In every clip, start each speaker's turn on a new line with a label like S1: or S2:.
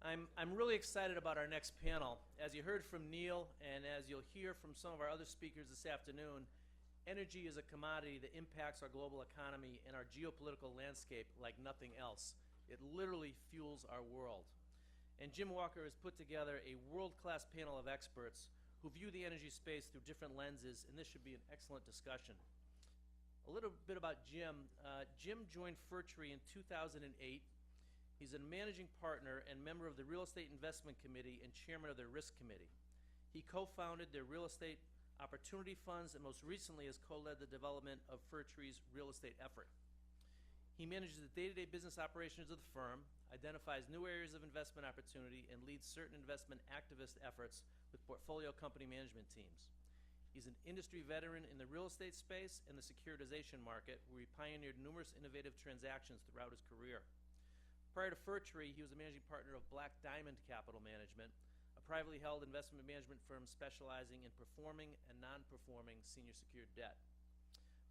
S1: I'm really excited about our next panel. As you heard from Neil, and as you'll hear from some of our other speakers this afternoon, energy is a commodity that impacts our global economy and our geopolitical landscape like nothing else. It literally fuels our world. And Jim Walker has put together a world-class panel of experts who view the energy space through different lenses, and this should be an excellent discussion. A little bit about Jim. Jim joined Furtree in 2008. He's a managing partner and member of the Real Estate Investment Committee and chairman of their Risk Committee. He co-founded their real estate opportunity funds and most recently has co-led the development of Furtree's real estate effort. He manages the day-to-day business operations of the firm, identifies new areas of investment opportunity, and leads certain investment activist efforts with portfolio company management teams. He's an industry veteran in the real estate space and the securitization market, where he pioneered numerous innovative transactions throughout his career. Prior to Furtree, he was a managing partner of Black Diamond Capital Management, a privately held investment management firm specializing in performing and non-performing senior secured debt.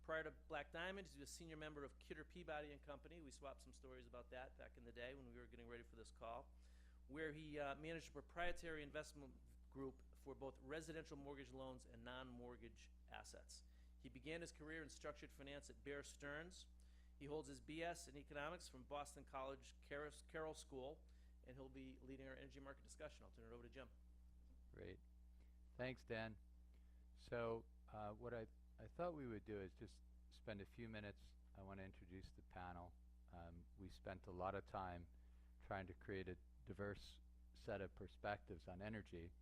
S1: Prior to Black Diamond, he was a senior member of Kidder Peabody and Company. We swapped some stories about that back in the day when we were getting ready for this call, where he managed a proprietary investment group for both residential mortgage loans and non-mortgage assets. He began his career in structured finance at Bear Stearns. He holds his BS in economics from Boston College Carroll School, and he'll be leading our energy market discussion. I'll turn it over to Jim.
S2: Great. Thanks, Dan. So what I thought we would do is just spend a few minutes. I want to introduce the panel. We spent a lot of time trying to create a diverse set of perspectives on energy,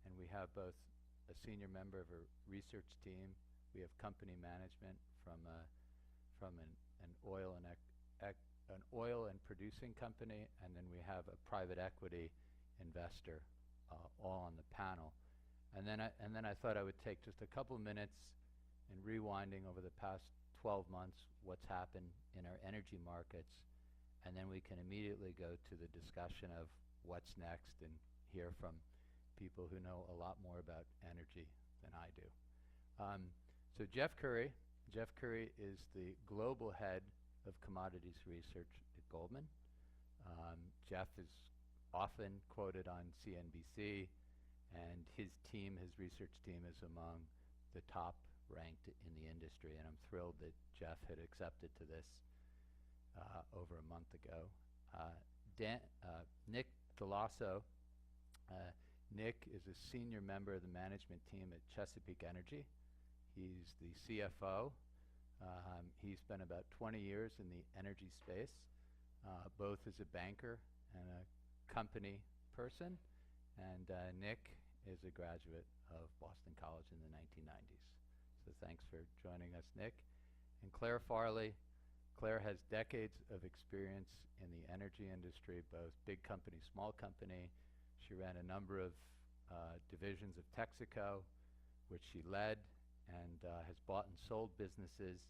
S2: and we have both a senior member of a research team. We have company management from an oil and producing company, and then we have a private equity investor, all on the panel. And then I thought I would take just a couple of minutes in rewinding over the past 12 months what's happened in our energy markets, and then we can immediately go to the discussion of what's next and hear from people who know a lot more about energy than I do. So Jeff Currie is the global head of commodities research at Goldman. Jeff is often quoted on CNBC, and his research team is among the top ranked in the industry, and I'm thrilled that Jeff had accepted to this over a month ago. Nick Dell'Osso. Nick is a senior member of the management team at Chesapeake Energy. He's the CFO. He's been about 20 years in the energy space, both as a banker and a company person. And Nick is a graduate of Boston College in the 1990s. So thanks for joining us, Nick. And Claire Farley. Claire has decades of experience in the energy industry, both big company, small company. She ran a number of divisions of Texaco, which she led, and has bought and sold businesses,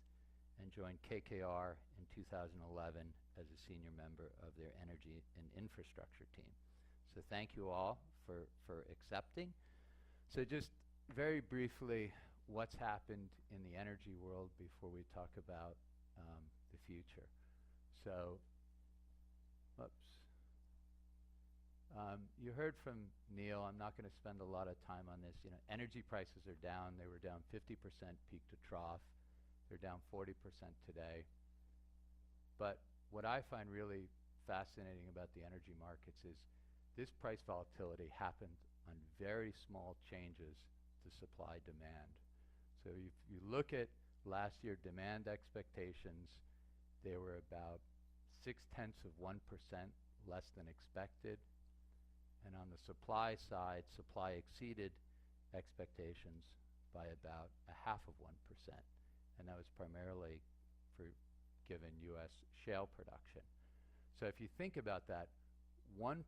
S2: and joined KKR in 2011 as a senior member of their energy and infrastructure team. So thank you all for accepting. So just very briefly, what's happened in the energy world before we talk about the future. So, you heard from Neil. I'm not going to spend a lot of time on this. Energy prices are down. They were down 50% peak to trough. They're down 40% today. But what I find really fascinating about the energy markets is this price volatility happened on very small changes to supply demand. So if you look at last year demand expectations, they were about 0.6% less than expected. And on the supply side, supply exceeded expectations by about 0.5%. And that was primarily for given U.S. shale production. So if you think about that, 1%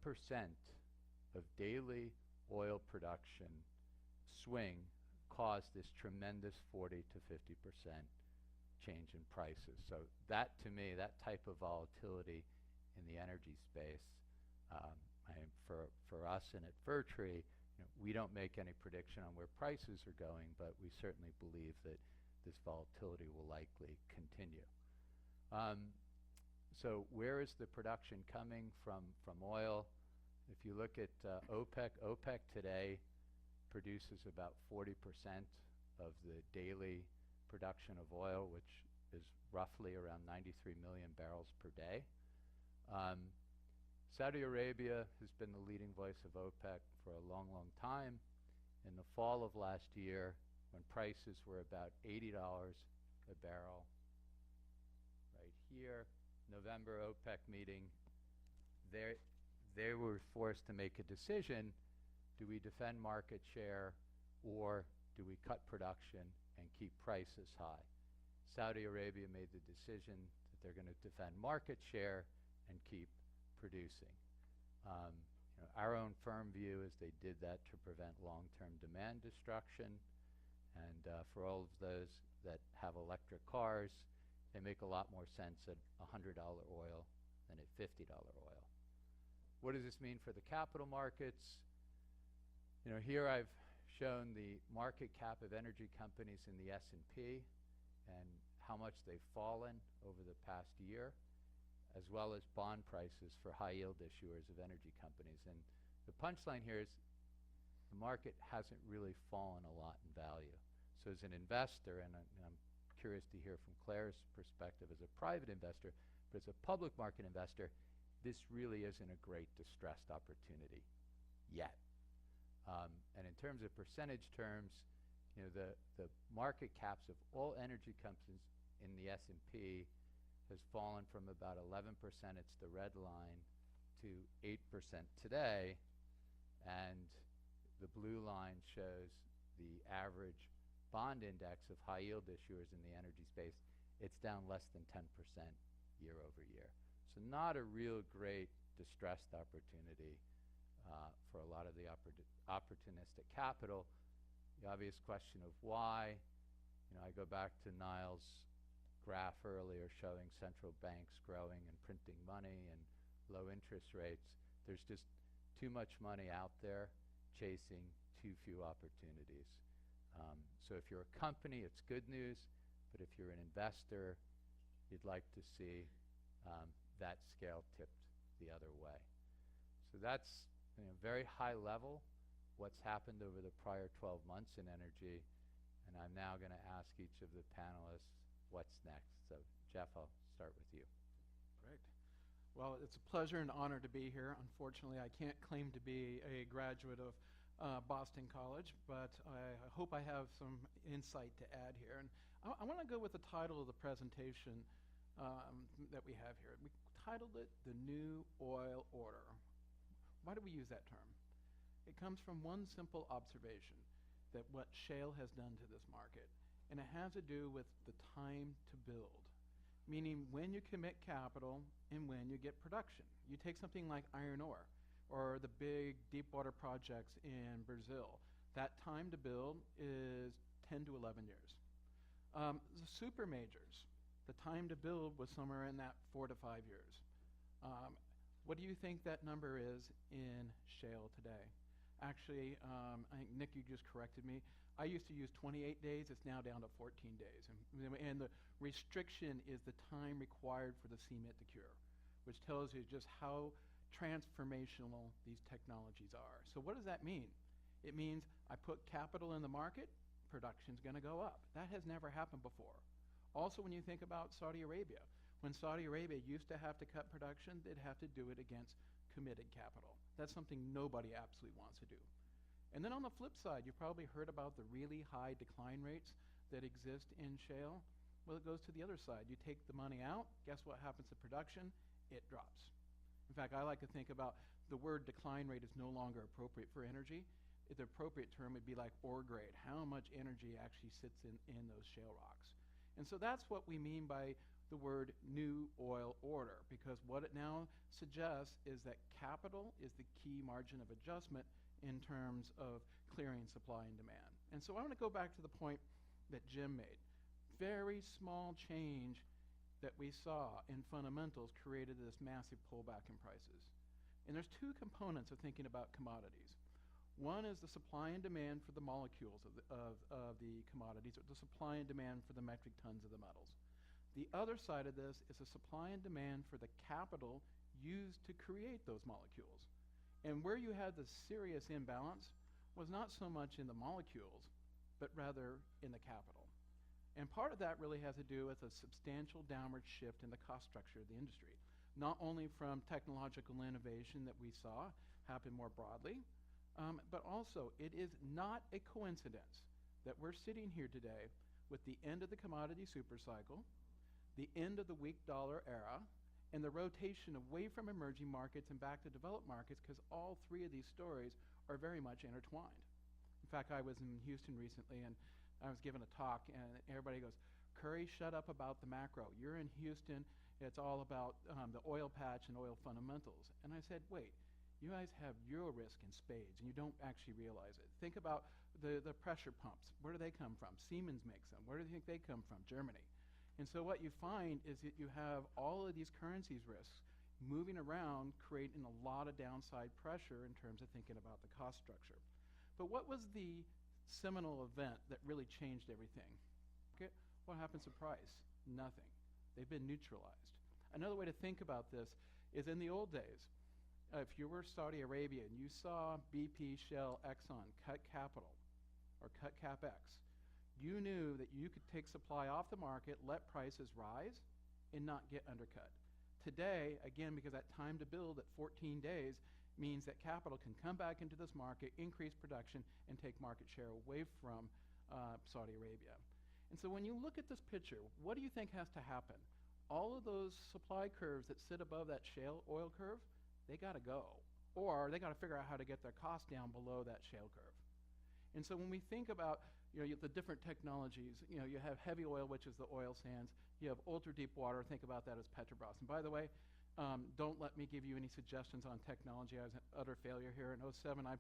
S2: of daily oil production swing caused this tremendous 40 to 50% change in prices. So that, to me, that type of volatility in the energy space, for us and at Furtree, we don't make any prediction on where prices are going, but we certainly believe that this volatility will likely continue. So where is the production coming from oil? If look at OPEC today produces about 40% of the daily production of oil, which is roughly around 93 million barrels per day. Saudi Arabia has been the leading voice of OPEC for a long, long time. In the fall of last year, when prices were about $80 a barrel, right here, November OPEC meeting, they were forced to make a decision. Do we defend market share, or do we cut production and keep prices high? Saudi Arabia made the decision that they're going to defend market share and keep producing. Our own firm view is they did that to prevent long-term demand destruction. And for all of those that have electric cars, they make a lot more sense at $100 oil than at $50 oil. What does this mean for the capital markets? Here I've shown the market cap of energy companies in the S&P and how much they've fallen over the past year, as well as bond prices for high-yield issuers of energy companies. And the punchline here is the market hasn't really fallen a lot in value. So as an investor, and I'm curious to hear from Claire's perspective as a private investor, but as a public market investor, this really isn't a great distressed opportunity yet. And in terms of percentage terms, the market caps of all energy companies in the S&P has fallen from about 11%, it's the red line, to 8% today. And the blue line shows the average bond index of high-yield issuers in the energy space. It's down less than 10% year over year. So not a real great distressed opportunity for a lot of the opportunistic capital. The obvious question of why, I go back to Niall's graph earlier showing central banks growing and printing money and low interest rates. There's just too much money out there chasing too few opportunities. So if you're a company, it's good news, but if you're an investor, you'd like to see that scale tipped the other way. So that's very high level what's happened over the prior 12 months in energy, and I'm now going to ask each of the panelists what's next. So Jeff, I'll start with you.
S3: Great. Well, it's a pleasure and honor to be here. Unfortunately, I can't claim to be a graduate of Boston College, but I hope I have some insight to add here. And I want to go with the title of the presentation that we have here. We titled it The New Oil Order. Why do we use that term? It comes from one simple observation, that what shale has done to this market, and it has to do with the time to build, meaning when you commit capital and when you get production. You take something like iron ore or the big deep water projects in Brazil. That time to build is 10 to 11 years. The super majors, the time to build was somewhere in that 4 to 5 years. What do you think that number is in shale today? Actually, I think Nick, you just corrected me. I used to use 28 days. It's now down to 14 days. And the restriction is the time required for the cement to cure, which tells you just how transformational these technologies are. So what does that mean? It means I put capital in the market, production's going to go up. That has never happened before. Also, when you think about Saudi Arabia, when Saudi Arabia used to have to cut production, they'd have to do it against committed capital. That's something nobody absolutely wants to do. And then on the flip side, you've probably heard about the really high decline rates that exist in shale. Well, it goes to the other side. You take the money out, guess what happens to production? It drops. In fact, I like to think about the word decline rate is no longer appropriate for energy. The appropriate term would be like ore grade, how much energy actually sits in those shale rocks. And so that's what we mean by the word new oil order, because what it now suggests is that capital is the key margin of adjustment in terms of clearing supply and demand. And so I want to go back to the point that Jim made. Very small change that we saw in fundamentals created this massive pullback in prices. And there's two components of thinking about commodities. One is the supply and demand for the molecules of the commodities, or the supply and demand for the metric tons of the metals. The other side of this is the supply and demand for the capital used to create those molecules. And where you had the serious imbalance was not so much in the molecules, but rather in the capital. And part of that really has to do with a substantial downward shift in the cost structure of the industry, not only from technological innovation that we saw happen more broadly, but also it is not a coincidence that we're sitting here today with the end of the commodity supercycle, the end of the weak dollar era, and the rotation away from emerging markets and back to developed markets, because all three of these stories are very much intertwined. In fact, I was in Houston recently, and I was giving a talk, and everybody goes, "Curry, shut up about the macro. You're in Houston. It's all about the oil patch and oil fundamentals." And I said, wait, you guys have Euro risk in spades, and you don't actually realize it. Think about the pressure pumps. Where do they come from? Siemens makes them. Where do you think they come from? Germany. And so what you find is that you have all of these currencies risks moving around, creating a lot of downside pressure in terms of thinking about the cost structure. But what was the seminal event that really changed everything? Okay, what happens to price? Nothing. They've been neutralized. Another way to think about this is in the old days, if you were Saudi Arabia and you saw BP, Shell, Exxon cut capital or cut CapEx, you knew that you could take supply off the market, let prices rise, and not get undercut. Today, again, because that time to build at 14 days means that capital can come back into this market, increase production, and take market share away from Saudi Arabia. And so when you look at this picture, what do you think has to happen? All of those supply curves that sit above that shale oil curve, they got to go. Or they got to figure out how to get their costs down below that shale curve. And so when we think about the different technologies, you have heavy oil, which is the oil sands. You have ultra deep water. Think about that as Petrobras. And by the way, don't let me give you any suggestions on technology. I was an utter failure here in 2007. I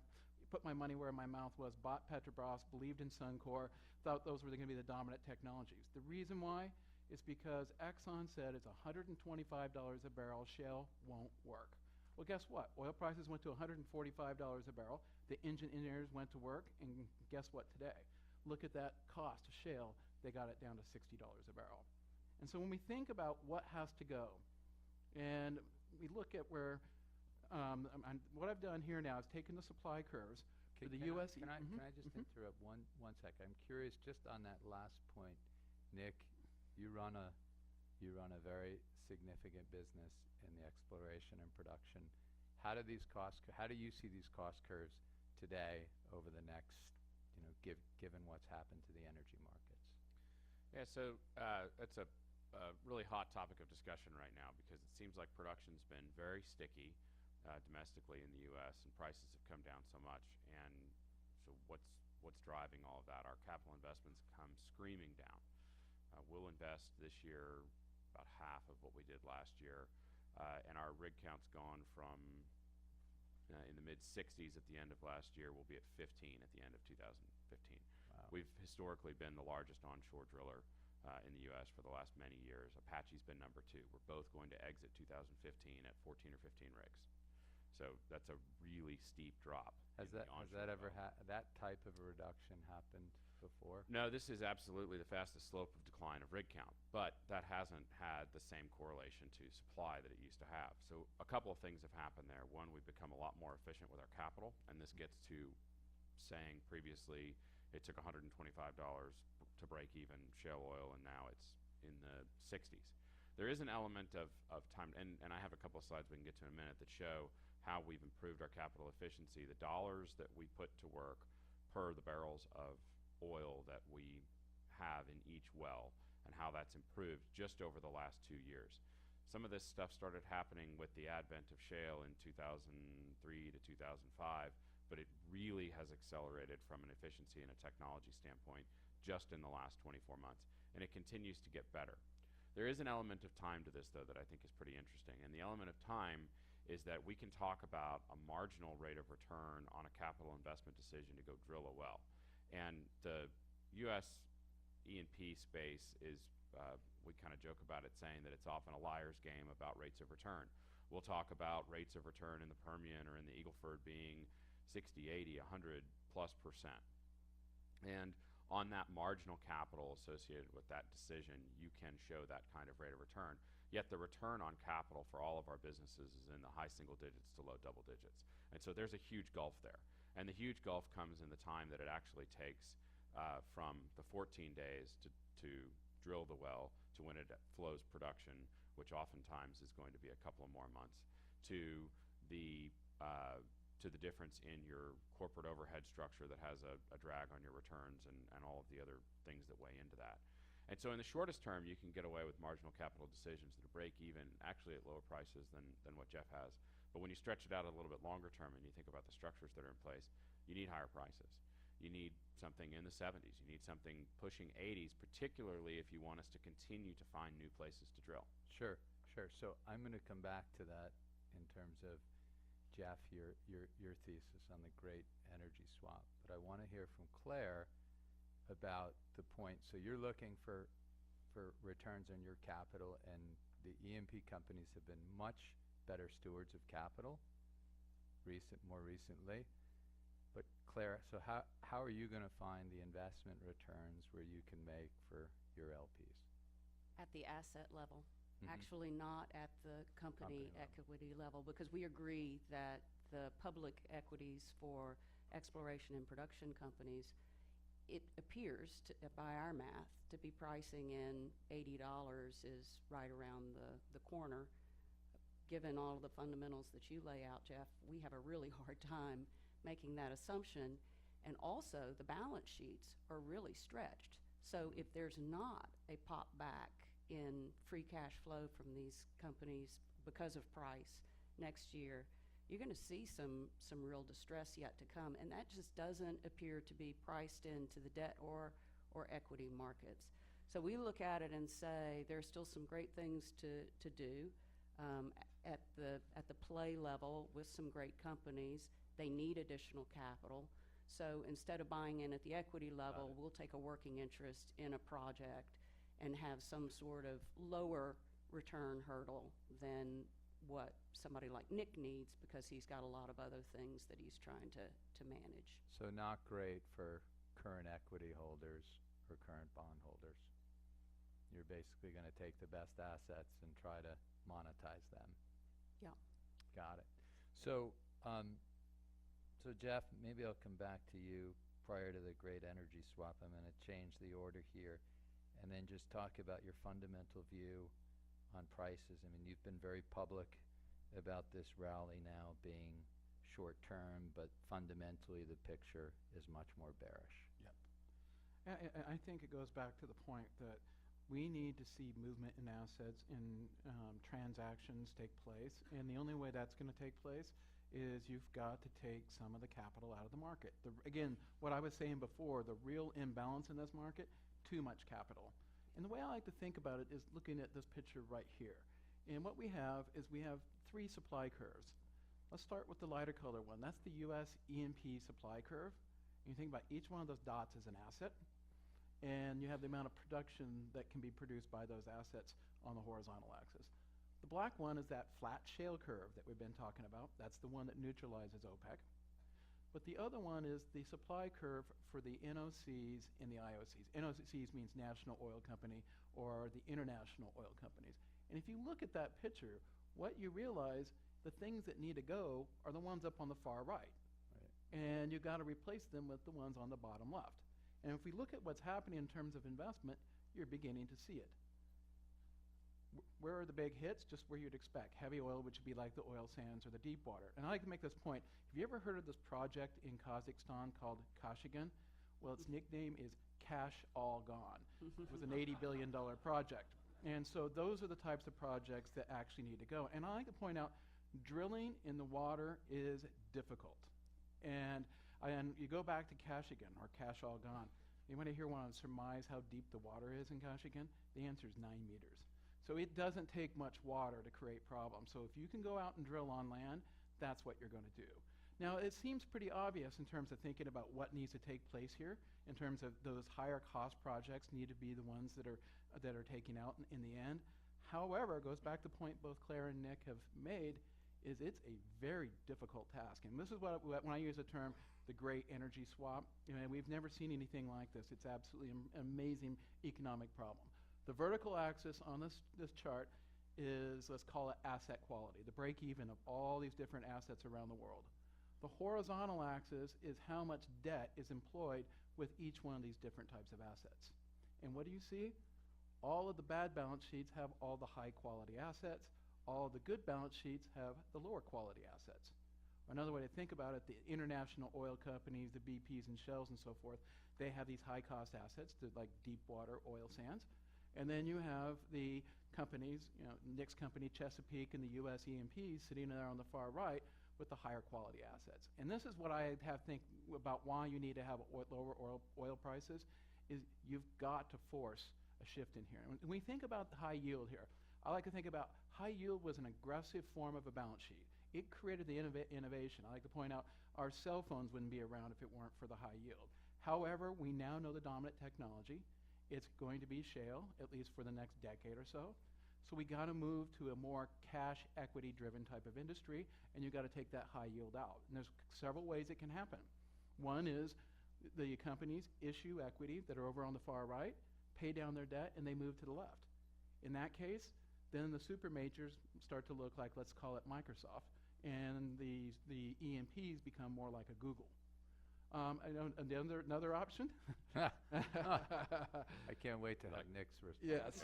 S3: put my money where my mouth was, bought Petrobras, believed in Suncor, thought those were going to be the dominant technologies. The reason why is because Exxon said it's $125 a barrel. Shale won't work. Well, guess what? Oil prices went to $145 a barrel. The engineers went to work, and guess what today? Look at that cost of shale. They got it down to $60 a barrel. And so when we think about what has to go, and we look at where, what I've done here now is taken the supply curves for the U.S.
S2: Can I just interrupt one sec? I'm curious just on that last point, Nick. You run a very significant business in the exploration and production. How do you see these cost curves today over the next, given what's happened to the energy markets?
S4: Yeah, so that's a really hot topic of discussion right now, because it seems like production's been very sticky domestically in the U.S. and prices have come down so much. And so what's driving all of that? Our capital investments come screaming down. We'll invest this year about half of what we did last year, and our rig count's gone from in the mid-60s at the end of last year. We'll be at 15 at the end of 2015.
S2: Wow.
S4: We've historically been the largest onshore driller in the U.S. for the last many years. Apache's been number 2. We're both going to exit 2015 at 14 or 15 rigs. So that's a really steep drop.
S2: Has that ever that type of a reduction happened before?
S4: No, this is absolutely the fastest slope of decline of rig count, but that hasn't had the same correlation to supply that it used to have. So a couple of things have happened there. One, we've become a lot more efficient with our capital, and this gets to saying previously it took $125 to break even shale oil, and now it's in the 60s. There is an element of time, and I have a couple of slides we can get to in a minute that show how we've improved our capital efficiency. The dollars that we put to work per the barrels of oil that we have in each well, and how that's improved just over the last 2 years. Some of this stuff started happening with the advent of shale in 2003 to 2005, but it really has accelerated from an efficiency and a technology standpoint just in the last 24 months, and it continues to get better. There is an element of time to this, though, that I think is pretty interesting, and the element of time is that we can talk about a marginal rate of return on a capital investment decision to go drill a well. And the U.S. E&P space is, we kind of joke about it saying that it's often a liar's game about rates of return. We'll talk about rates of return in the Permian or in the Eagle Ford being 60, 80, 100+%. And on that marginal capital associated with that decision, you can show that kind of rate of return. yet the return on capital for all of our businesses is in the high single digits to low double digits. And so there's a huge gulf there. And the huge gulf comes in the time that it actually takes from the 14 days to drill the well to when it flows production, which oftentimes is going to be a couple of more months, to the difference in your corporate overhead structure that has a drag on your returns and all of the other things that weigh into that. And so in the shortest term, you can get away with marginal capital decisions that are break even, actually at lower prices than what Jeff has. But when you stretch it out a little bit longer term and you think about the structures that are in place, you need higher prices. You need something in the 70s. You need something pushing 80s, particularly if you want us to continue to find new places to drill.
S2: Sure, sure. So I'm going to come back to that in terms of, Jeff, your thesis on the great energy swap. But I want to hear from Claire about the point. So you're looking for returns on your capital, and the E&P companies have been much better stewards of capital more recently. But Claire, so how are you going to find the investment returns where you can make for your LPs?
S5: At the asset level.
S2: Mhm.
S5: Actually not at the company
S2: Company level.
S5: equity level, because we agree that the public equities for exploration and production companies, it appears, by our math, to be pricing in $80 is right around the corner. Given all of the fundamentals that you lay out, Jeff, we have a really hard time making that assumption. And also, the balance sheets are really stretched. So if there's not a pop back in free cash flow from these companies because of price next year, you're going to see some real distress yet to come. And that just doesn't appear to be priced into the debt or equity markets. So we look at it and say there's still some great things to do at the play level with some great companies. They need additional capital. So instead of buying in at the equity level, we'll take a working interest in a project and have some sort of lower return hurdle than what somebody like Nick needs, because he's got a lot of other things that he's trying to manage.
S2: So not great for current equity holders or current bond holders. You're basically going to take the best assets and try to monetize them.
S5: Yeah.
S2: Got it. So, so Jeff, maybe I'll come back to you prior to the great energy swap. I'm going to change the order here and then just talk about your fundamental view on prices. I mean, you've been very public about this rally now being short-term, but fundamentally the picture is much more bearish.
S3: I think it goes back to the point that we need to see movement in assets and transactions take place. And the only way that's going to take place is you've got to take some of the capital out of the market. Again, what I was saying before, the real imbalance in this market, too much capital. And the way I like to think about it is looking at this picture right here. And what we have is we have three supply curves. Let's start with the lighter color one. That's the U.S. E&P supply curve. And you think about each one of those dots as an asset. And you have the amount of production that can be produced by those assets on the horizontal axis. The black one is that flat shale curve that we've been talking about. That's the one that neutralizes OPEC. But the other one is the supply curve for the NOCs and the IOCs. NOCs means National Oil Company, or the international oil companies. And if you look at that picture, what you realize, the things that need to go are the ones up on the far right. And you've got to replace them with the ones on the bottom left. And if we look at what's happening in terms of investment, you're beginning to see it. Where are the big hits? Just where you'd expect. Heavy oil, which would be like the oil sands or the deep water. And I like to make this point. Have you ever heard of this project in Kazakhstan called Kashagan? Well, its nickname is Cash All Gone. It was an $80 billion project. And so those are the types of projects that actually need to go. And I like to point out, drilling in the water is difficult. And you go back to Kashagan, or Cash All Gone. You want to hear one surmise how deep the water is in Kashagan? The answer is 9 meters. So it doesn't take much water to create problems. So if you can go out and drill on land, that's what you're going to do. Now, it seems pretty obvious in terms of thinking about what needs to take place here, in terms of those higher cost projects need to be the ones that are taken out in the end. However, it goes back to the point both Claire and Nick have made, is it's a very difficult task. And this is what when I use the term the great energy swap, we've never seen anything like this. It's absolutely an amazing economic problem. The vertical axis on this chart is, let's call it asset quality, the break even of all these different assets around the world. The horizontal axis is how much debt is employed with each one of these different types of assets. And what do you see? All of the bad balance sheets have all the high quality assets. All of the good balance sheets have the lower quality assets. Another way to think about it, the international oil companies, the BPs and Shells and so forth, they have these high cost assets like deep water oil sands. And then you have the companies, Nick's company, Chesapeake, and the U.S. E&Ps sitting there on the far right with the higher quality assets. And this is what I think about why you need to have lower oil prices, is you've got to force a shift in here. And when we think about the high yield here, I like to think about high yield was an aggressive form of a balance sheet. It created the innovation. I like to point out our cell phones wouldn't be around if it weren't for the high yield. However, we now know the dominant technology. It's going to be shale, at least for the next decade or so. So we got to move to a more cash equity driven type of industry, and you got to take that high yield out. And there's several ways it can happen. One is the companies issue equity that are over on the far right, pay down their debt, and they move to the left. In that case, then the super majors start to look like, let's call it Microsoft, and the E&Ps become more like a Google. Another option?
S2: I can't wait to have Nick's response.
S3: Yes.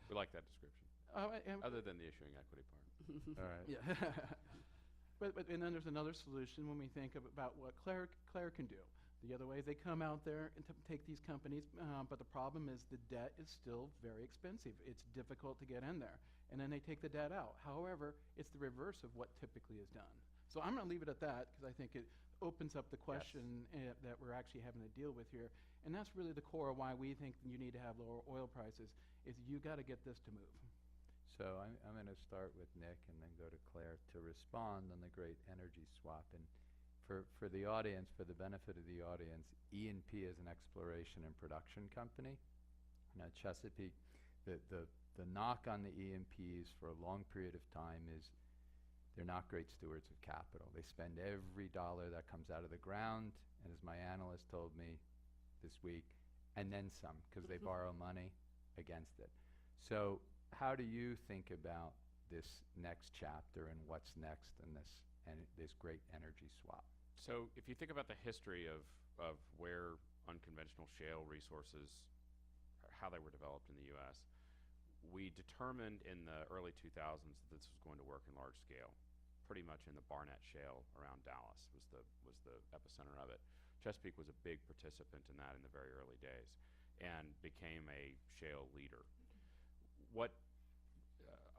S4: We like that description, other than the issuing equity part.
S2: All right.
S3: Yeah. And then there's another solution when we think about what Claire can do. The other way is they come out there and take these companies, but the problem is the debt is still very expensive. It's difficult to get in there. And then they take the debt out. However, it's the reverse of what typically is done. So I'm going to leave it at that because I think it opens up the question that we're actually having to deal with here. And that's really the core of why we think you need to have lower oil prices, is you got to get this to move.
S2: So I'm going to start with Nick and then go to Claire to respond on the great energy swap. And for the audience, for the benefit of the audience, E&P is an exploration and production company. Now Chesapeake, the knock on the E&Ps for a long period of time is they're not great stewards of capital. They spend every dollar that comes out of the ground, and as my analyst told me this week, and then some, because they borrow money against it. So how do you think about this next chapter and what's next in this great energy swap?
S4: So if you think about the history of where unconventional shale resources, how they were developed in the U.S., we determined in the early 2000s that this was going to work in large scale. Pretty much in the Barnett Shale around Dallas was the epicenter of it. Chesapeake was a big participant in that in the very early days and became a shale leader. What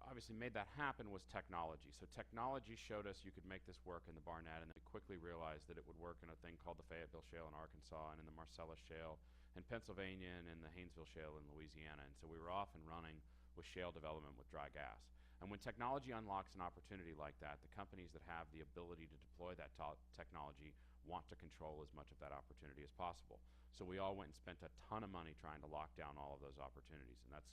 S4: obviously made that happen was technology. So technology showed us you could make this work in the Barnett, and then we quickly realized that it would work in a thing called the Fayetteville Shale in Arkansas and in the Marcellus Shale in Pennsylvania and in the Haynesville Shale in Louisiana. And so we were off and running with shale development with dry gas. And when technology unlocks an opportunity like that, the companies that have the ability to deploy that technology want to control as much of that opportunity as possible. So we all went and spent a ton of money trying to lock down all of those opportunities, and that's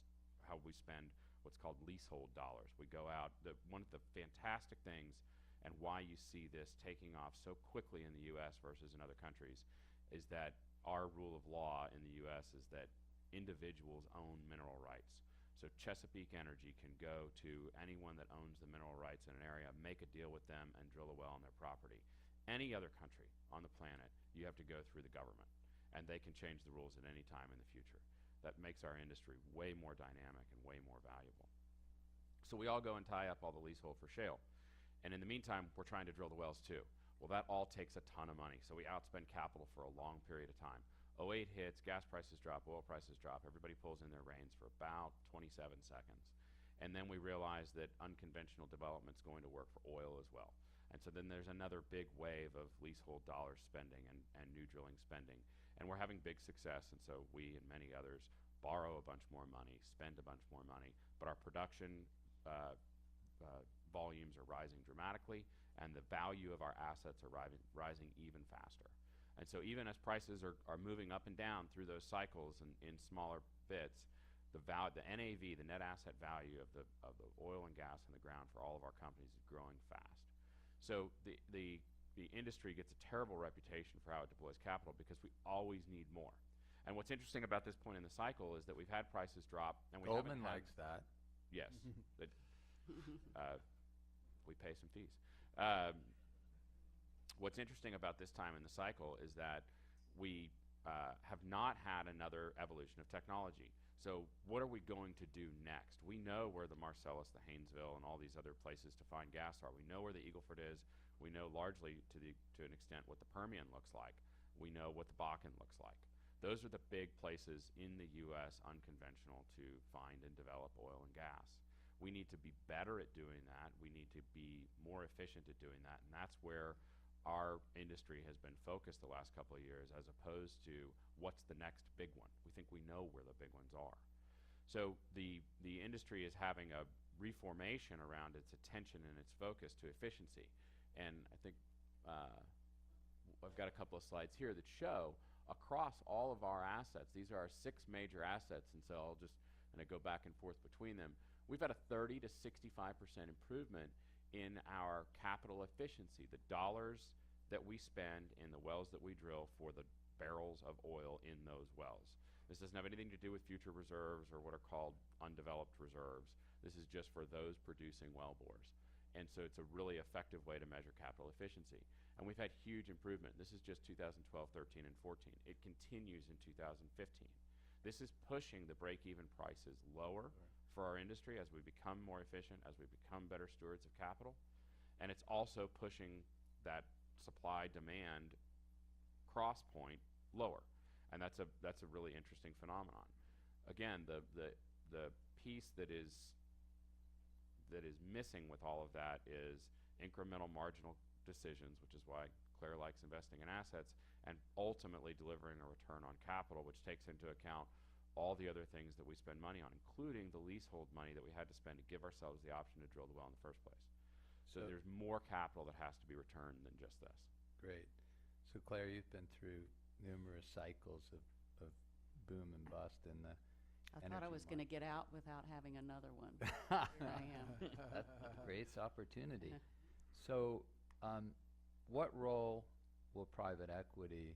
S4: how we spend what's called leasehold dollars. We go out, one of the fantastic things and why you see this taking off so quickly in the U.S. versus in other countries is that our rule of law in the U.S. is that individuals own mineral rights. So Chesapeake Energy can go to anyone that owns the mineral rights in an area, make a deal with them, and drill a well on their property. Any other country on the planet, you have to go through the government, and they can change the rules at any time in the future. That makes our industry way more dynamic and way more valuable. So we all go and tie up all the leasehold for shale. And in the meantime, we're trying to drill the wells too. Well, that all takes a ton of money. So we outspend capital for a long period of time. 08 hits, gas prices drop, oil prices drop, everybody pulls in their reins for about 27 seconds. And then we realize that unconventional development's going to work for oil as well. And so then there's another big wave of leasehold dollar spending and new drilling spending. And we're having big success, and so we and many others borrow a bunch more money, spend a bunch more money, but our production volumes are rising dramatically, and the value of our assets are rising even faster. And so even as prices are moving up and down through those cycles in smaller bits, the NAV, the net asset value of the oil and gas in the ground for all of our companies is growing fast. So the industry gets a terrible reputation for how it deploys capital because we always need more. And what's interesting about this point in the cycle is that we've had prices drop, and we
S2: Goldman
S4: haven't had,
S2: likes that.
S4: Yes, it, we pay some fees. Um, what's interesting about this time in the cycle is that we have not had another evolution of technology. So what are we going to do next? We know where the Marcellus, the Haynesville, and all these other places to find gas are. We know where the Eagle Ford is. We know largely to an extent what the Permian looks like. We know what the Bakken looks like. Those are the big places in the U.S. unconventional to find and develop oil and gas. We need to be better at doing that. We need to be more efficient at doing that, and that's where our industry has been focused the last couple of years, as opposed to what's the next big one. We think we know where the big ones are. So the industry is having a reformation around its attention and its focus to efficiency. And I think I've got a couple of slides here that show across all of our assets, these are our 6 major assets, and so I'll just go back and forth between them. We've had a 30 to 65% improvement in our capital efficiency, the dollars that we spend in the wells that we drill for the barrels of oil in those wells. This doesn't have anything to do with future reserves or what are called undeveloped reserves. This is just for those producing wellbores. And so it's a really effective way to measure capital efficiency. And we've had huge improvement. This is just 2012, 13, and 14. It continues in 2015. This is pushing the break-even prices lower for our industry as we become more efficient, as we become better stewards of capital. And it's also pushing that supply-demand cross point lower. And that's a really interesting phenomenon. Again, the piece that is missing with all of that is incremental marginal decisions, which is why Claire likes investing in assets, and ultimately delivering a return on capital, which takes into account all the other things that we spend money on, including the leasehold money that we had to spend to give ourselves the option to drill the well in the first place. So there's more capital that has to be returned than just this.
S2: Great. So Claire, you've been through numerous cycles of boom and bust in the
S5: I thought I was going to get out without having another one. Here I am.
S2: That creates opportunity. So what role will private equity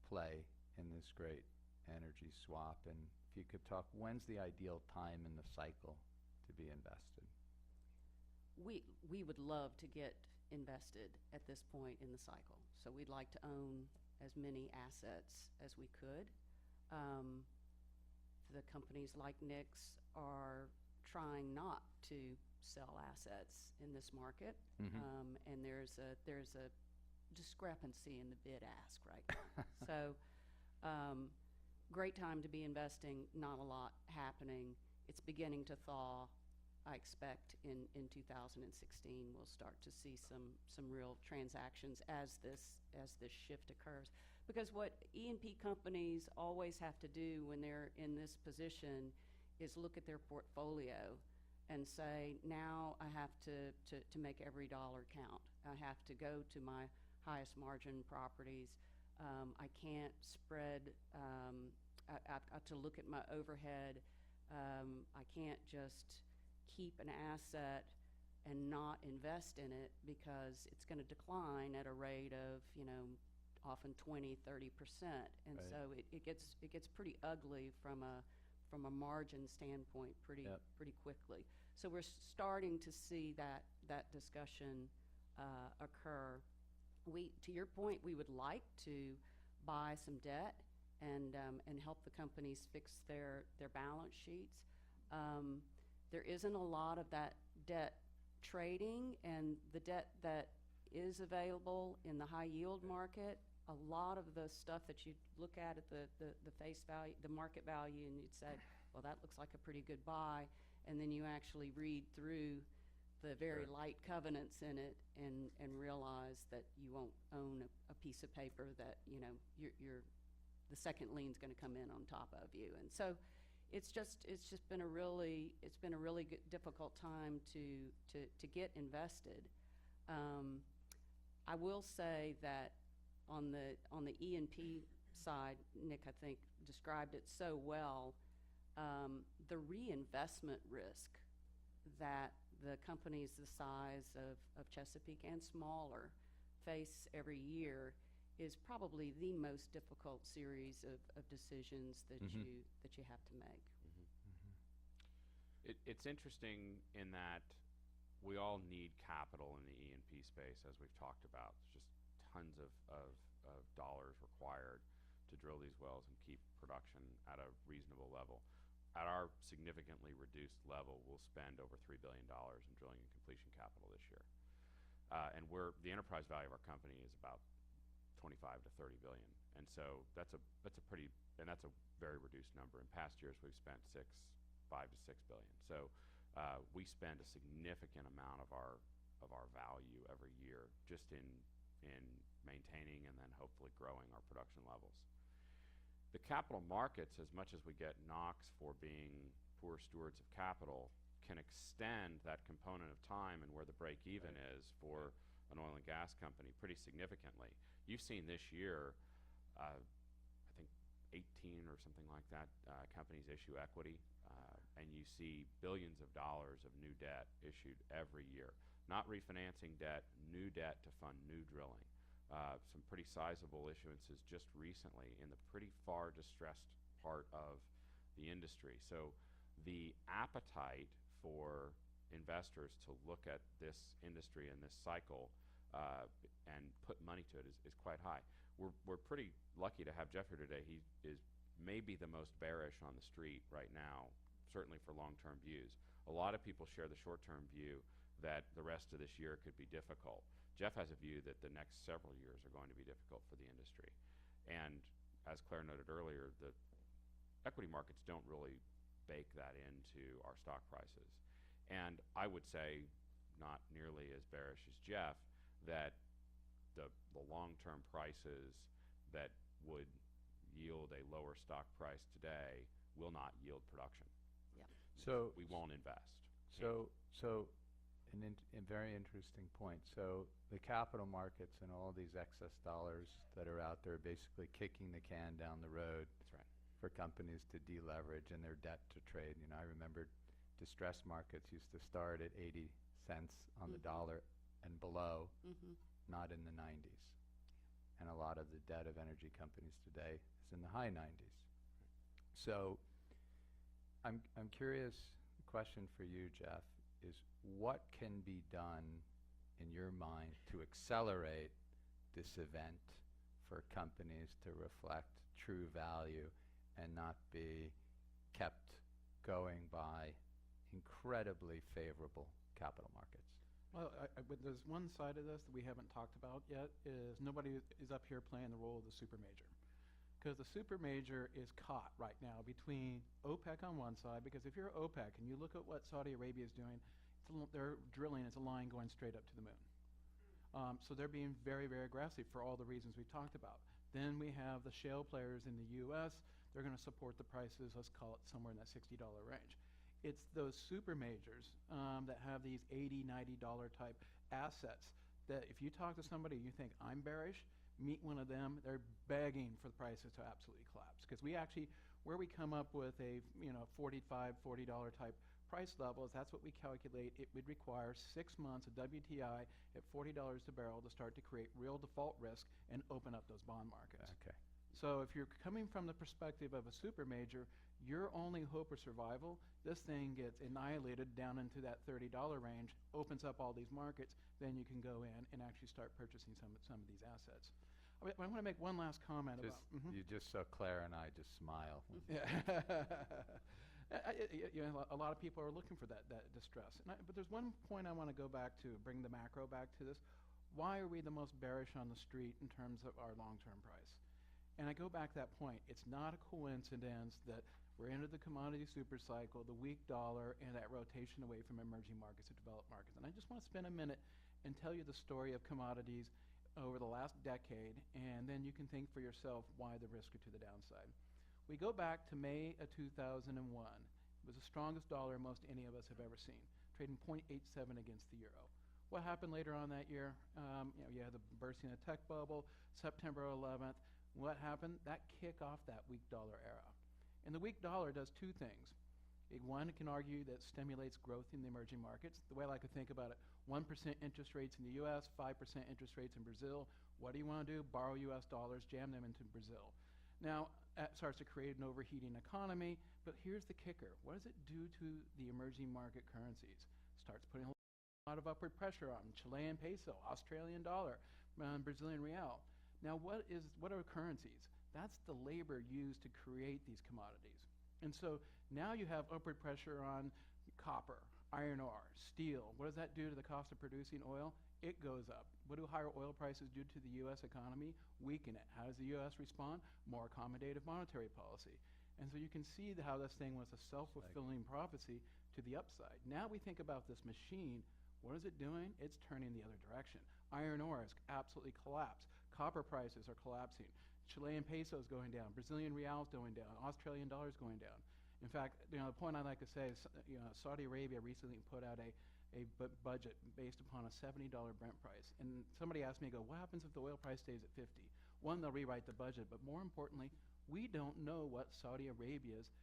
S2: play in this great energy swap? And if you could talk, when's the ideal time in the cycle to be invested?
S5: We would love to get invested at this point in the cycle. So we'd like to own as many assets as we could. The companies like Nix are trying not to sell assets in this market, and there's a discrepancy in the bid-ask right now. So great time to be investing, not a lot happening. It's beginning to thaw. I expect in 2016 we'll start to see some real transactions as this shift occurs. Because what E&P companies always have to do when they're in this position is look at their portfolio and say, now I have to make every dollar count. I have to go to my highest margin properties. I can't spread, I've got to look at my overhead. I can't just keep an asset and not invest in it because it's going to decline at a rate of, often 20, 30%. And
S2: Right.
S5: so it gets pretty ugly from a margin standpoint pretty quickly. So we're starting to see that discussion occur. To your point, we would like to buy some debt and help the companies fix their balance sheets. There isn't a lot of that debt trading, and the debt that is available in the high yield market, a lot of the stuff that you look at the face value, the market value, and you'd say, well, that looks like a pretty good buy, and then you actually read through the very light covenants in it and realize that you won't own a piece of paper that the second lien's going to come in on top of you. And so it's just been a really difficult time to get invested. I will say that on the E&P side, Nick, I think, described it so well. The reinvestment risk that the companies the size of Chesapeake and smaller face every year is probably the most difficult series of decisions that you have to make.
S4: It's interesting in that we all need capital in the E&P space, as we've talked about. There's just tons of dollars required to drill these wells and keep production at a reasonable level. At our significantly reduced level, we'll spend over $3 billion in drilling and completion capital this year. And the enterprise value of our company is about 25 to 30 billion. And so that's a very reduced number. In past years, we've spent 5 to 6 billion. So we spend a significant amount of our value every year just in maintaining and then hopefully growing our production levels. The capital markets, as much as we get knocks for being poor stewards of capital, can extend that component of time and where the break even is for an oil and gas company pretty significantly. You've seen this year, I think 18 or something like that, companies issue equity, and you see billions of dollars of new debt issued every year. Not refinancing debt, new debt to fund new drilling. Some pretty sizable issuances just recently in the pretty far distressed part of the industry. So the appetite for investors to look at this industry and this cycle and put money to it is quite high. We're pretty lucky to have Jeff here today. He is maybe the most bearish on the street right now, certainly for long-term views. A lot of people share the short-term view that the rest of this year could be difficult. Jeff has a view that the next several years are going to be difficult for the industry. And as Claire noted earlier, the equity markets don't really bake that into our stock prices. And I would say, not nearly as bearish as Jeff, that the long-term prices that would yield a lower stock price today will not yield production.
S5: Yep.
S2: So
S4: we won't invest.
S2: So a very interesting point. So the capital markets and all these excess dollars that are out there basically kicking the can down the road.
S4: That's right.
S2: For companies to deleverage and their debt to trade. You know, I remember distressed markets used to start at 80 cents on the dollar and below, not in the 90s. And a lot of the debt of energy companies today is in the high 90s. So I'm curious, the question for you, Jeff, is what can be done in your mind to accelerate this event for companies to reflect true value and not be kept going by incredibly favorable capital markets?
S3: Well, but there's one side of this that we haven't talked about yet, is nobody is up here playing the role of the super major. Because the super major is caught right now between OPEC on one side, because if you're OPEC and you look at what Saudi Arabia is doing, they're drilling as a line going straight up to the moon. So they're being very, very aggressive for all the reasons we've talked about. Then we have the shale players in the U.S. They're going to support the prices, let's call it somewhere in that $60 range. It's those super majors that have these $80, $90 type assets that if you talk to somebody and you think, I'm bearish, meet one of them, they're begging for the prices to absolutely collapse. Because we actually, where we come up with a $45, $40 type price levels, that's what we calculate. It would require 6 months of WTI at $40 a barrel to start to create real default risk and open up those bond markets.
S2: Okay.
S3: So if you're coming from the perspective of a super major, your only hope of survival, this thing gets annihilated down into that $30 range, opens up all these markets, then you can go in and actually start purchasing some of these assets. I want to make one last comment about...
S2: You just saw Claire and I just smile.
S3: Yeah. A lot of people are looking for that distress. But there's one point I want to go back to, bring the macro back to this. Why are we the most bearish on the street in terms of our long-term price? And I go back to that point. It's not a coincidence that we're into the commodity super cycle, the weak dollar, and that rotation away from emerging markets to developed markets. And I just want to spend a minute and tell you the story of commodities over the last decade, and then you can think for yourself why the risks are to the downside. We go back to May of 2001. It was the strongest dollar most any of us have ever seen, trading 0.87 against the euro. What happened later on that year? You had the bursting of the tech bubble, September 11th. What happened? That kicked off that weak dollar era. And the weak dollar does two things. One, it can argue that stimulates growth in the emerging markets. The way I like to think about it, 1% interest rates in the U.S., 5% interest rates in Brazil. What do you want to do? Borrow U.S. dollars, jam them into Brazil. Now, starts to create an overheating economy. But here's the kicker. What does it do to the emerging market currencies? Starts putting a lot of upward pressure on Chilean peso, Australian dollar, Brazilian real. Now, what are currencies? That's the labor used to create these commodities. And so now you have upward pressure on copper, iron ore, steel. What does that do to the cost of producing oil? It goes up. What do higher oil prices do to the U.S. economy? Weaken it. How does the U.S. respond? More accommodative monetary policy. And so you can see how this thing was a self-fulfilling prophecy to the upside. Now we think about this machine. What is it doing? It's turning the other direction. Iron ore has absolutely collapsed. Copper prices are collapsing. Chilean peso is going down. Brazilian real is going down. Australian dollar is going down. In fact, the point I'd like to say is, Saudi Arabia recently put out a budget based upon a $70 Brent price. And somebody asked me, what happens if the oil price stays at 50? One, they'll rewrite the budget, but more importantly, we don't know what Saudi Arabia's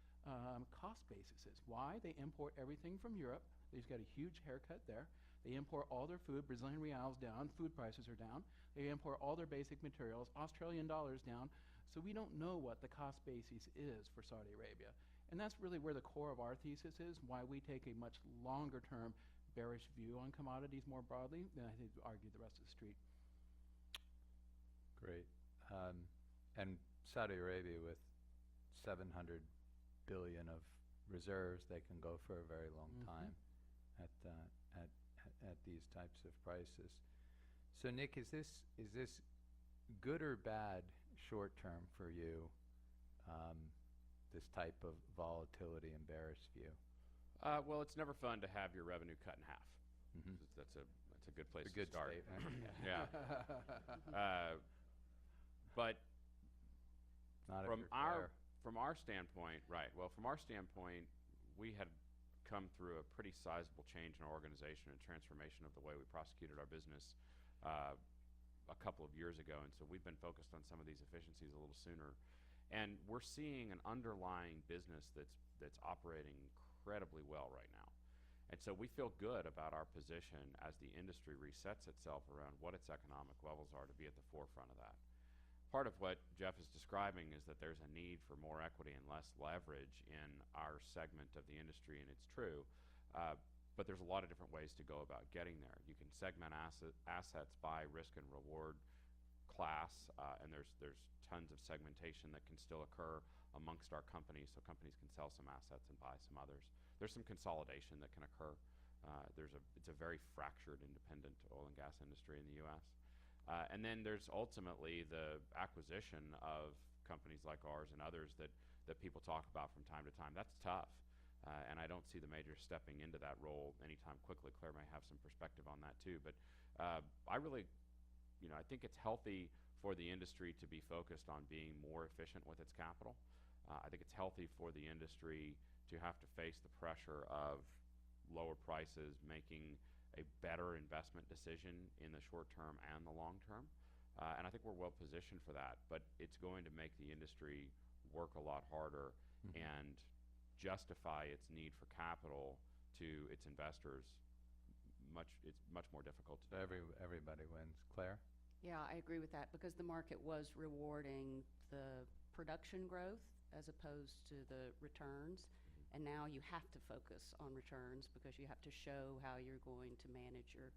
S3: cost basis is. Why? They import everything from Europe. They've got a huge haircut there. They import all their food. Brazilian reals down. Food prices are down. They import all their basic materials. Australian dollars down. So we don't know what the cost basis is for Saudi Arabia. And that's really where the core of our thesis is, why we take a much longer-term bearish view on commodities more broadly than I think argue the rest of the street.
S2: Great. And Saudi Arabia, with 700 billion of reserves, they can go for a very long time at these types of prices. So Nick, is this good or bad short term for you? This type of volatility and bearish view.
S4: Well, it's never fun to have your revenue cut in half. That's a good place to start.
S2: Statement.
S4: Yeah. But
S2: Not
S4: from
S2: if you're
S4: from our standpoint, right? Well, from our standpoint, we had come through a pretty sizable change in our organization and transformation of the way we prosecuted our business a couple of years ago, and so we've been focused on some of these efficiencies a little sooner. And we're seeing an underlying business that's operating incredibly well right now. And so we feel good about our position as the industry resets itself around what its economic levels are to be at the forefront of that. Part of what Jeff is describing is that there's a need for more equity and less leverage in our segment of the industry, and it's true. But there's a lot of different ways to go about getting there. You can segment assets by risk and reward class, and there's tons of segmentation that can still occur amongst our companies, so companies can sell some assets and buy some others. There's some consolidation that can occur. It's a very fractured independent oil and gas industry in the U.S. And then there's ultimately the acquisition of companies like ours and others that people talk about from time to time. That's tough. And I don't see the majors stepping into that role anytime quickly. Claire may have some perspective on that too. But I really, I think it's healthy for the industry to be focused on being more efficient with its capital. I think it's healthy for the industry to have to face the pressure of lower prices, making a better investment decision in the short term and the long term. And I think we're well positioned for that. But it's going to make the industry work a lot harder and justify its need for capital to its investors. It's much more difficult to do.
S2: Everybody wins. Claire?
S5: Yeah, I agree with that, because the market was rewarding the production growth as opposed to the returns. And now you have to focus on returns because you have to show how you're going to manage your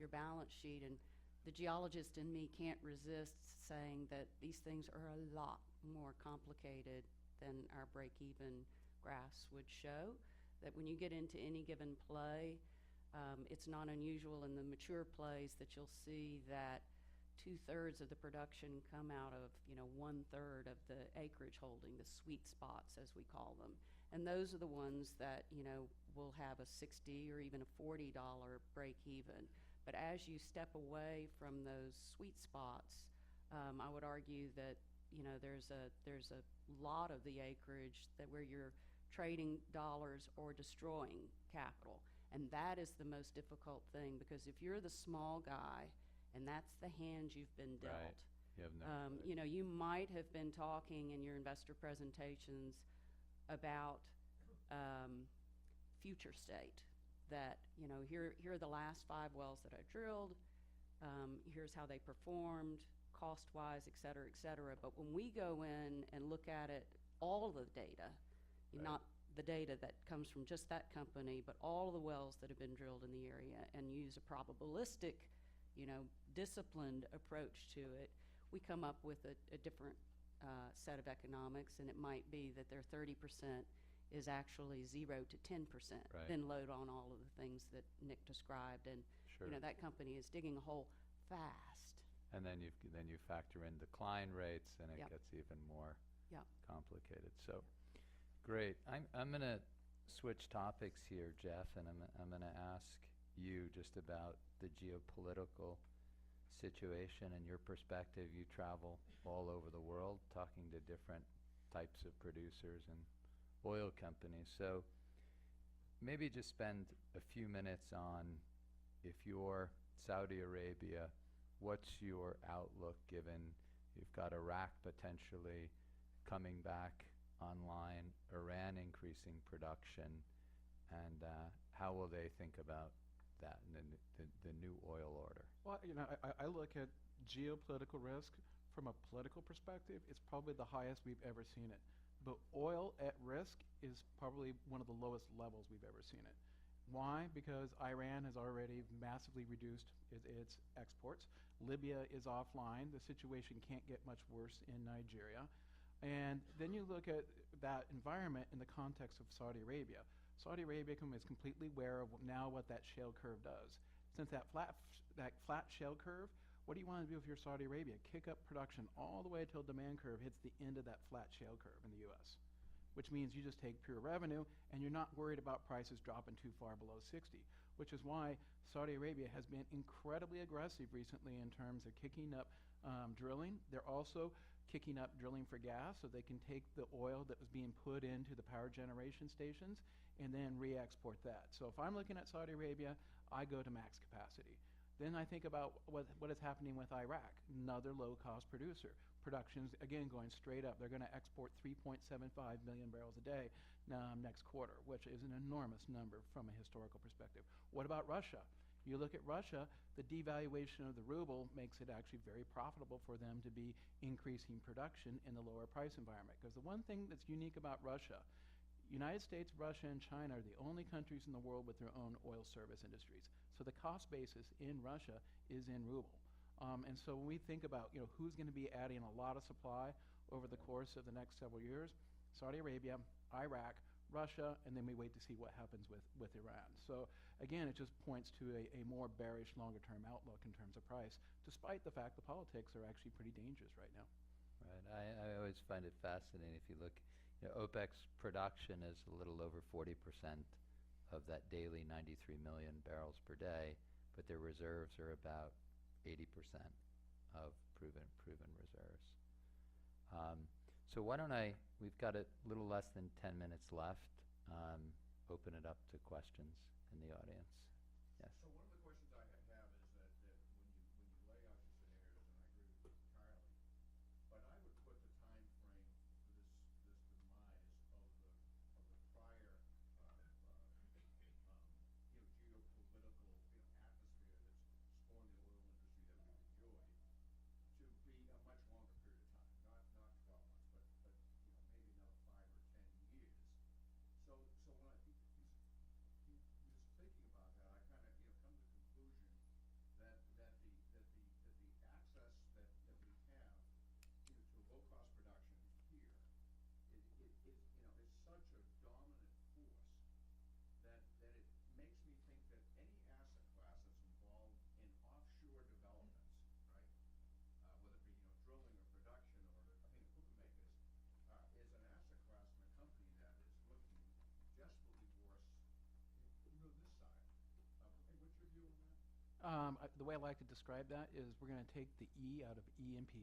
S5: balance sheet. And the geologist in me can't resist saying that these things are a lot more complicated than our break-even graphs would show. That when you get into any given play, it's not unusual in the mature plays that you'll see that 2/3 of the production come out of 1/3 of the acreage holding, the sweet spots as we call them. And those are the ones that will have a $60 or even a $40 break even. But as you step away from those sweet spots, I would argue that there's a lot of the acreage where you're trading dollars or destroying capital. And that is the most difficult thing, because if you're the small guy and that's the hand you've been dealt,
S2: Right. You have no
S5: you might have been talking in your investor presentations about future state, that here are the last 5 wells that I drilled, here's how they performed, cost-wise, et cetera, et cetera. But when we go in and look at it, all the data,
S2: Right.
S5: not the data that comes from just that company, but all the wells that have been drilled in the area, and use a probabilistic, disciplined approach to it, we come up with a different set of economics, and it might be that their 30% is actually 0 to 10%.
S2: Right.
S5: Then load on all of the things that Nick described, and
S2: Sure.
S5: that company is digging a hole fast.
S2: And then you factor in decline rates, and it
S5: Yep.
S2: gets even more
S5: Yep.
S2: complicated. So, great. I'm going to switch topics here, Jeff, and I'm going to ask you just about the geopolitical situation and your perspective. You travel all over the world talking to different types of producers and oil companies. So maybe just spend a few minutes on, if you're Saudi Arabia, what's your outlook given you've got Iraq potentially coming back online, Iran increasing production, and how will they think about that and the new oil order?
S3: Well, I look at geopolitical risk from a political perspective. It's probably the highest we've ever seen it. But oil at risk is probably one of the lowest levels we've ever seen it. Why? Because Iran has already massively reduced its exports. Libya is offline. The situation can't get much worse in Nigeria. And then you look at that environment in the context of Saudi Arabia. Saudi Arabia is completely aware of now what that shale curve does. Since that flat shale curve, what do you want to do if you're Saudi Arabia? Kick up production all the way till demand curve hits the end of that flat shale curve in the U.S., which means you just take pure revenue and you're not worried about prices dropping too far below 60, which is why Saudi Arabia has been incredibly aggressive recently in terms of kicking up drilling. They're also kicking up drilling for gas so they can take the oil that was being put into the power generation stations and then re-export that. So if I'm looking at Saudi Arabia, I go to max capacity. Then I think about what is happening with Iraq, another low-cost producer. Production's, again, going straight up. They're going to export 3.75 million barrels a day next quarter, which is an enormous number from a historical perspective. What about Russia? You look at Russia, the devaluation of the ruble makes it actually very profitable for them to be increasing production in the lower price environment. Because the one thing that's unique about Russia, United States, Russia, and China are the only countries in the world with their own oil service industries. So the cost basis in Russia is in ruble. And so when we think about who's going to be adding a lot of supply over the course of the next several years, Saudi Arabia, Iraq, Russia, and then we wait to see what happens with Iran. So again, it just points to a more bearish longer-term outlook in terms of price, despite the fact the politics are actually pretty dangerous right now.
S2: Right. I always find it fascinating. If you look, OPEC's production is a little over 40% of that daily 93 million barrels per day, but their reserves are about 80% of proven reserves. So why don't we've got a little less than 10 minutes left, open it up to questions in the audience. Yes.
S6: So one of the questions I have is that when you lay out your scenarios, and I agree with you entirely, but I would put the time frame for this demise of the prior geopolitical atmosphere that's spawned the oil industry that we've enjoyed to be a much longer period of time, not 12 months, but maybe another 5 or 10 years. So when I just thinking about that, I kind of come to the conclusion that the access that we have to low cost production here is such a dominant force that it makes me think that any asset class that's involved in offshore developments, right, whether it be drilling or production or equipment makers, is an asset class and a company that is looking desperately worse this side. What's your view on that?
S3: The way I like to describe that is we're going to take the E out of E&P.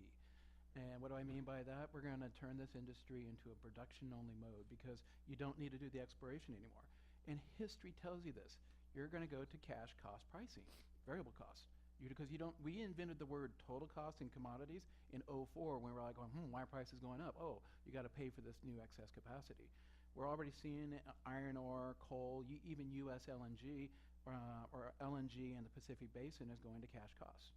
S3: And what do I mean by that? We're going to turn this industry into a production-only mode because you don't need to do the exploration anymore. And history tells you this. You're going to go to cash cost pricing, variable cost. Because we invented the word total cost in commodities in 2004 when we were like going, why are prices going up? Oh, you got to pay for this new excess capacity. We're already seeing iron ore, coal, even U.S. LNG or LNG in the Pacific Basin is going to cash costs.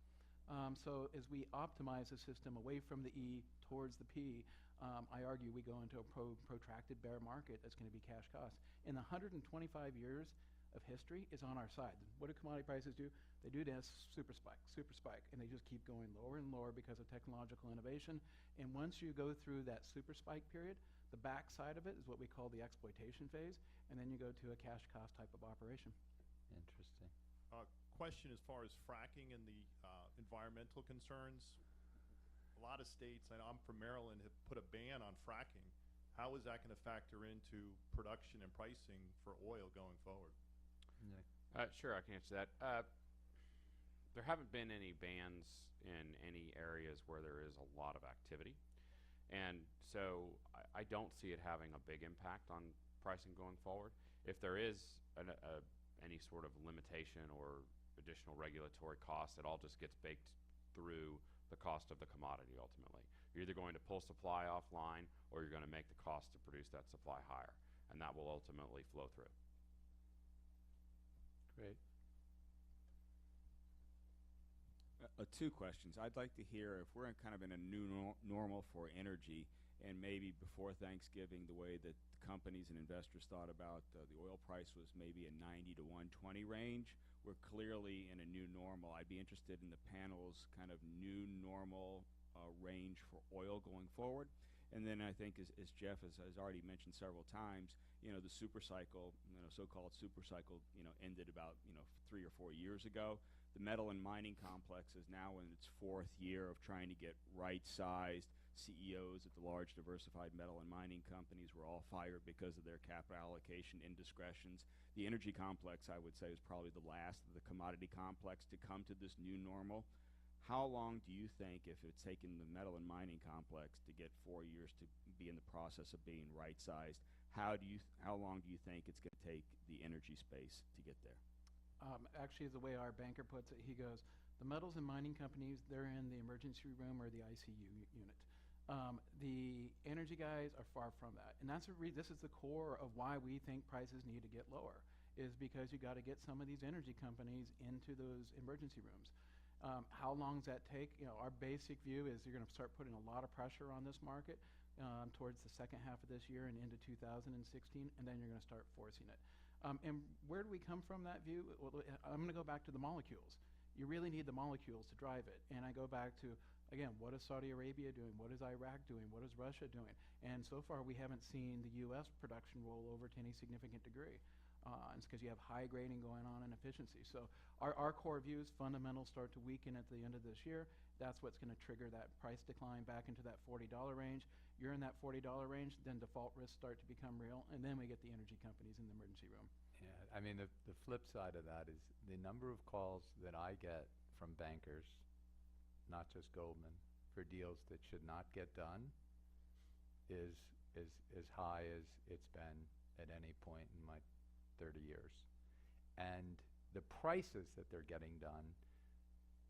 S3: So as we optimize the system away from the E towards the P, I argue we go into a protracted bear market that's going to be cash cost. And the 125 years of history is on our side. What do commodity prices do? They do this super spike, and they just keep going lower and lower because of technological innovation. And once you go through that super spike period, the back side of it is what we call the exploitation phase, and then you go to a cash cost type of operation.
S2: Interesting.
S7: Question as far as fracking and the environmental concerns. A lot of states, and I'm from Maryland, have put a ban on fracking. How is that going to factor into production and pricing for oil going forward?
S2: Nick?
S4: Sure, I can answer that. There haven't been any bans in any areas where there is a lot of activity. And so I don't see it having a big impact on pricing going forward. If there is any sort of limitation or additional regulatory cost, it all just gets baked through the cost of the commodity ultimately. You're either going to pull supply offline or you're going to make the cost to produce that supply higher, and that will ultimately flow through.
S2: Great.
S8: Two questions. I'd like to hear if we're in kind of in a new normal for energy, and maybe before Thanksgiving, the way that the companies and investors thought about the oil price was maybe a 90 to 120 range. We're clearly in a new normal. I'd be interested in the panel's kind of new normal range for oil going forward. And then I think, as Jeff has already mentioned several times, the super cycle, so-called super cycle, ended about 3 or 4 years ago. The metal and mining complex is now in its 4th year of trying to get right-sized. CEOs at the large diversified metal and mining companies were all fired because of their capital allocation indiscretions. The energy complex, I would say, is probably the last of the commodity complex to come to this new normal. How long do you think, if it's taken the metal and mining complex to get 4 years to be in the process of being right-sized, how long do you think it's going to take the energy space to get there?
S3: Actually, the way our banker puts it, he goes, the metals and mining companies, they're in the emergency room or the ICU unit. The energy guys are far from that. And that's this is the core of why we think prices need to get lower, is because you got to get some of these energy companies into those emergency rooms. How long does that take? Our basic view is you're going to start putting a lot of pressure on this market towards the second half of this year and into 2016, and then you're going to start forcing it. And where do we come from that view? Well, I'm going to go back to the molecules. You really need the molecules to drive it. And I go back to, again, what is Saudi Arabia doing? What is Iraq doing? What is Russia doing? And so far, we haven't seen the U.S. production roll over to any significant degree. It's because you have high grading going on and efficiency. So our core views, fundamentals start to weaken at the end of this year. That's what's going to trigger that price decline back into that $40 range. You're in that $40 range, then default risks start to become real, and then we get the energy companies in the emergency room.
S2: Yeah, I mean, the flip side of that is the number of calls that I get from bankers, not just Goldman, for deals that should not get done is as high as it's been at any point in my 30 years. And the prices that they're getting done,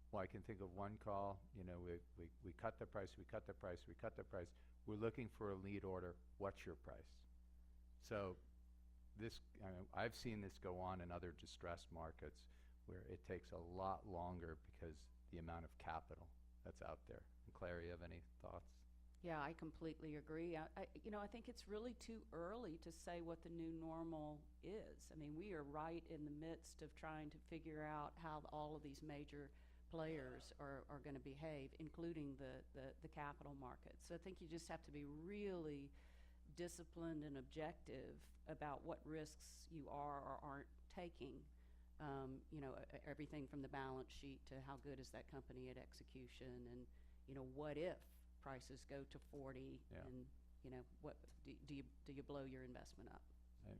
S2: well, I can think of one call, we cut the price, we cut the price, we cut the price. We're looking for a lead order. What's your price? So I've seen this go on in other distressed markets where it takes a lot longer because the amount of capital that's out there. And Claire, you have any thoughts?
S5: Yeah, I completely agree. I think it's really too early to say what the new normal is. I mean, we are right in the midst of trying to figure out how all of these major players are going to behave, including the capital markets. So I think you just have to be really disciplined and objective about what risks you are or aren't taking. Everything from the balance sheet to how good is that company at execution, and what if prices go to 40,
S2: Yeah.
S5: and what do you blow your investment up?
S2: Right.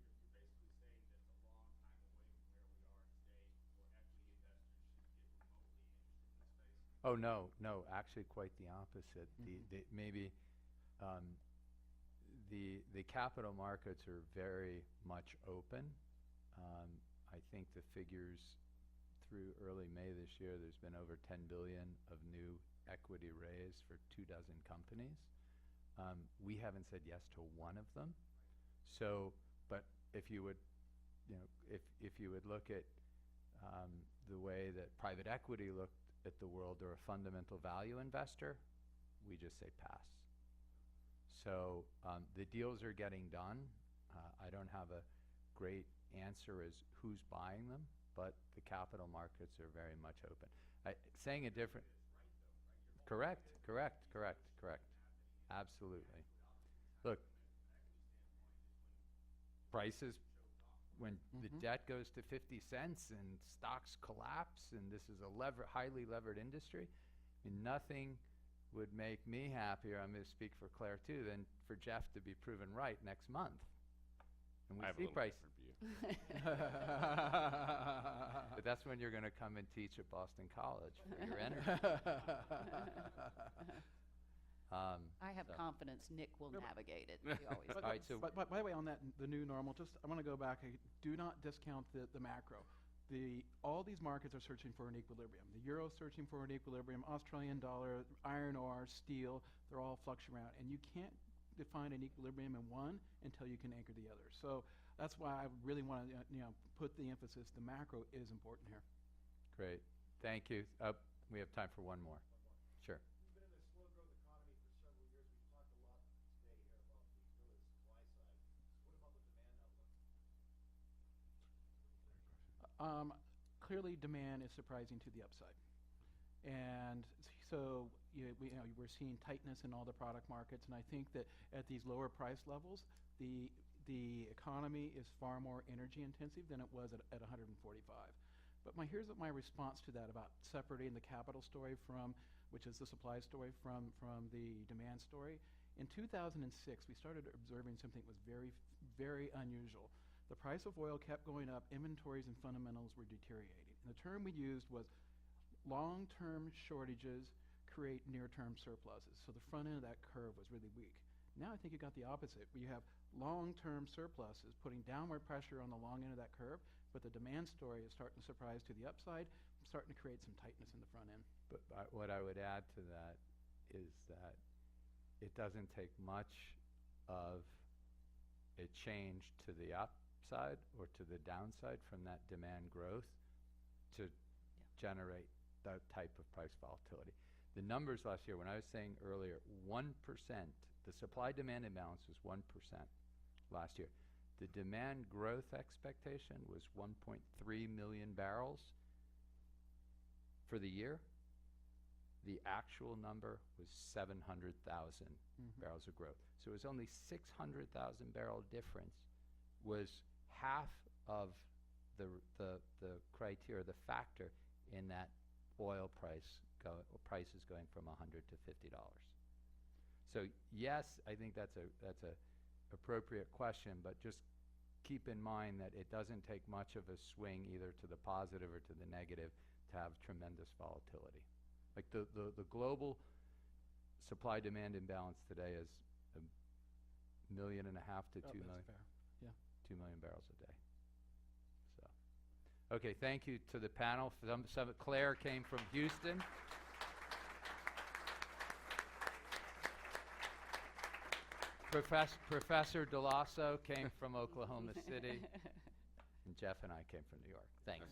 S2: Oh, no, actually quite the opposite.
S3: Mm-hmm.
S2: The capital markets are very much open. I think the figures through early May this year, there's been over $10 billion of new equity raised for 24 companies. We haven't said yes to one of them. So, but if you would, if you would look at the way that private equity looked at the world or a fundamental value investor, we just say pass. So the deals are getting done. I don't have a great answer as who's buying them, but the capital markets are very much open. Saying a different... Correct. Absolutely. Look, prices, when the debt goes to 50 cents and stocks collapse, and this is a highly levered industry, I mean, nothing would make me happier, I'm going to speak for Claire too, than for Jeff to be proven right next month. And we
S4: I have a
S2: see
S4: little
S2: price.
S4: different view.
S2: But that's when you're going to come and teach at Boston College for your energy.
S5: I have
S2: so-
S5: confidence Nick will
S3: No, but-
S5: navigate it. He always
S3: But,
S2: All right, so-
S3: but by the way, on that, the new normal, just I want to go back. Do not discount the macro. All these markets are searching for an equilibrium. The euro is searching for an equilibrium. Australian dollar, iron ore, steel, they're all fluctuating around, and you can't define an equilibrium in one until you can anchor the other. So that's why I really want to put the emphasis. The macro is important here.
S2: Great. Thank you. We have time for one more. Sure.
S9: We've been in a slow growth economy for several years. We've talked a lot today here about really the supply side. What about the demand outlook?
S3: Clearly, demand is surprising to the upside, and so we're seeing tightness in all the product markets. And I think that at these lower price levels, the economy is far more energy intensive than it was at 145. But here's my response to that about separating the capital story which is the supply story, from the demand story. In 2006, we started observing something that was very, very unusual. The price of oil kept going up, inventories and fundamentals were deteriorating. And the term we used was long-term shortages create near-term surpluses. So the front end of that curve was really weak. Now I think you got the opposite, where you have long-term surpluses putting downward pressure on the long end of that curve, but the demand story is starting to surprise to the upside, starting to create some tightness in the front end.
S2: But what I would add to that is that it doesn't take much of a change to the upside or to the downside from that demand growth to generate that type of price volatility. The numbers last year, when I was saying earlier, 1%, the supply-demand imbalance was 1% last year. The demand growth expectation was 1.3 million barrels for the year. The actual number was 700,000 barrels of growth. So it was only 600,000 barrel difference, was half of the criteria, the factor in that oil prices going from $100 to $50. So yes, I think that's a appropriate question, but just keep in mind that it doesn't take much of a swing either to the positive or to the negative to have tremendous volatility. Like the global supply-demand imbalance today is 1.5 million to 2 million.
S3: That's fair. Yeah.
S2: 2 million barrels a day. So, okay, thank you to the panel. Claire came from Houston. Professor DeLasso came from Oklahoma City. And Jeff and I came from New York. Thanks.